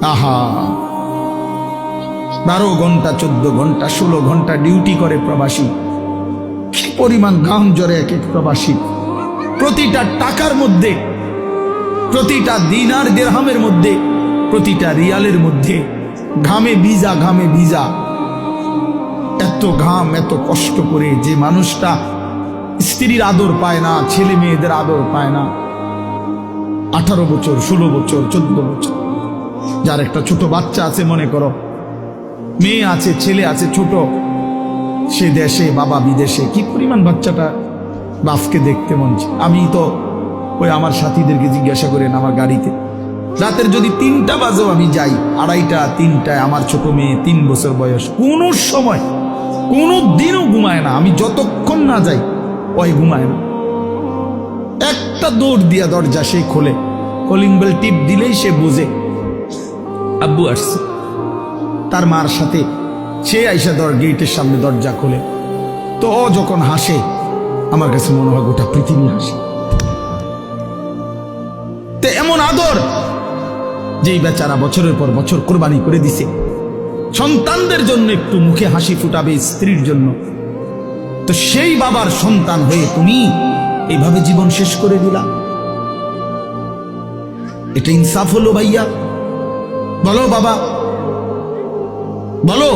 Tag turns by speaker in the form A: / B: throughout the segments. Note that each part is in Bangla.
A: আহা, 12 ঘন্টা 14 ঘন্টা 16 ঘন্টা ডিউটি করে প্রবাসী। কি পরিমাণ ঘাম ঝরে এক এক প্রবাসী। প্রতিটা টাকার মধ্যে, প্রতিটা দিনার দিরহামের মধ্যে, প্রতিটা রিয়ালের মধ্যে ঘামে ভিজা, ঘামে ভিজা। এত ঘাম, এত কষ্ট করে যে মানুষটা স্ত্রীর আদর পায় না, ছেলে মেয়েদের আদর পায় না, 18 বছর 16 বছর 14 বছর, যার একটা ছোট বাচ্চা আছে, মনে করো মেয়ে আছে, ছেলে আছে ছোট, সে দেশে, বাবা বিদেশে, কি পরিমাণ বাচ্চাটা বাপকে দেখতে মন চায়। আমি তো ওই আমার সাথীদেরকে জিজ্ঞাসা করেন, আমার গাড়িতে রাতের যদি 3টা বাজেও আমি যাই, 2:30 3টায়, আমার ছোট মেয়ে 3 বছর বয়স, কোন সময় কোনো দিনও ঘুমায় না। আমি যতক্ষণ না যাই ওই ঘুমায় না। একটা দৌড় দিয়া দরজা সে খোলে, কলিং বেল টিপ দিলেই সে বোঝে আব্বু আসছে। তার মার সাথে সে আইসা গেটের সামনে দরজা খোলে, তো ও যখন হাসে আমার কাছে মনে হয় গোটা পৃথিবী হাসে। তো এমন আদর যেই বেচারা বছরের পর বছর কোরবানি করে দিছে সন্তানদের জন্য, একটু মুখে হাসি ফুটাবে স্ত্রীর জন্য, তো সেই বাবার সন্তান হয়ে তুমি এইভাবে জীবন শেষ করে দিলা। এটা ইনসাফ হলো ভাইয়া? বলো বাবা, বলো।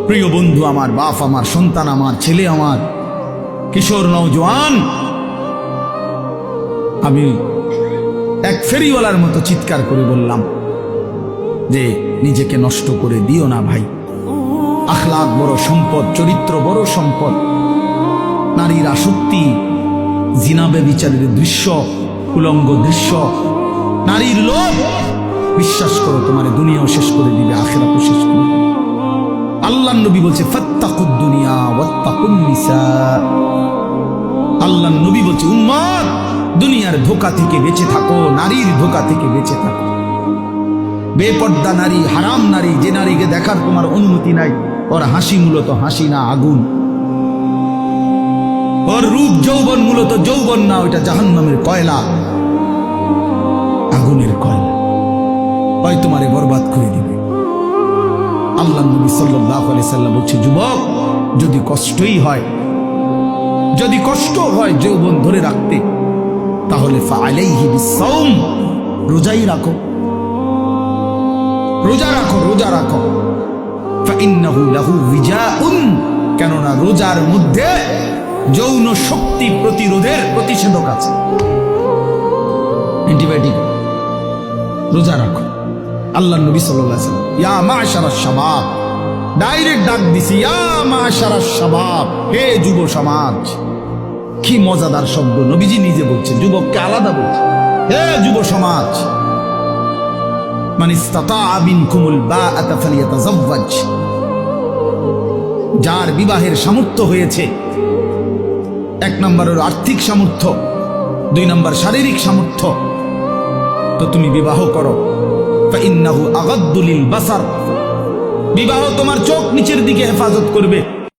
A: প্রিয় বন্ধু আমার, বাপ আমার, সন্তান আমার, ছেলে আমার, কিশোর নওজোয়ান, আমি এক ফেরিওয়ালার মতো চিৎকার করে বললাম যে নিজেকে নষ্ট করে দিও না ভাই। আখলাক বড় সম্পদ, চরিত্র বড় সম্পদ। নারীর আসক্তি, জিনা ব্যভিচারের দৃশ্য, উলঙ্গ দৃশ্য, নারীর লোভ, বিশ্বাস করো তোমার দুনিয়াও শেষ করে দিবে, আখিরাতও শেষ করে দিবে। আল্লাহর নবী বলছে ফাত্তাকুদ দুনিয়া ওয়াত্তাকুন নিসা। আল্লাহর নবী বলছে উম্মত, দুনিয়ার ধোঁকা থেকে বেঁচে থাকো, নারীর ধোঁকা থেকে বেঁচে থাকো। বেপর্দা নারী, হারাম নারী, যে নারীকে দেখার তোমার অনুমতি নাই, ওর হাসি মূলত হাসি না, আগুন। ওর রূপ যৌবন মূলত যৌবন না, ওইটা জাহান্নামের কয়লা, আগুনের কয়লা, হয় তোমারে বরবাদ করে দিবে। আল্লাহ নবী সাল্লাল্লাহু আলাইহি সাল্লাম বলছে যুবক, যদি কষ্টই হয়, যদি কষ্ট হয় যৌবন ধরে রাখতে, তাহলে ফাআলাইহি বিসসাওম, রোজাই রাখো, রোজা রাখো, রোজা রাখো। ফাইন্নাহু লাহু বিজাউন, কেননা রোজার মধ্যে যৌন শক্তি প্রতিরোধের প্রতিষেধক আছে, অ্যান্টিবায়োটিক। রোজা রাখো। আল্লাহ নবী সাল্লাল্লাহু আলাইহি ওয়াসাল্লাম ইয়া মাশারাশ শাবাব, ডাইরেক্ট ডাক দিছি, ইয়া মাশারাশ শাবাব, হে যুব সমাজ। কি মজাদার শব্দ, নবীজি নিজে বলছেন, যুবককে আলাদা বলছে, হে যুব সমাজ। মান ইসতাতাআ মিনকুমুল বাআতা ফালিয়াতাযাওয়াজ, যার বিবাহের সামর্থ্য হয়েছে, 1 নম্বর হলো আর্থিক সামর্থ্য, 2 নম্বর শারীরিক সামর্থ্য, তো তুমি বিবাহ করো। ফাইন্নাহু আগাদ্দু লিল বাসার, বিবাহ তোমার চোখ নিচের দিকে হেফাজত করবে।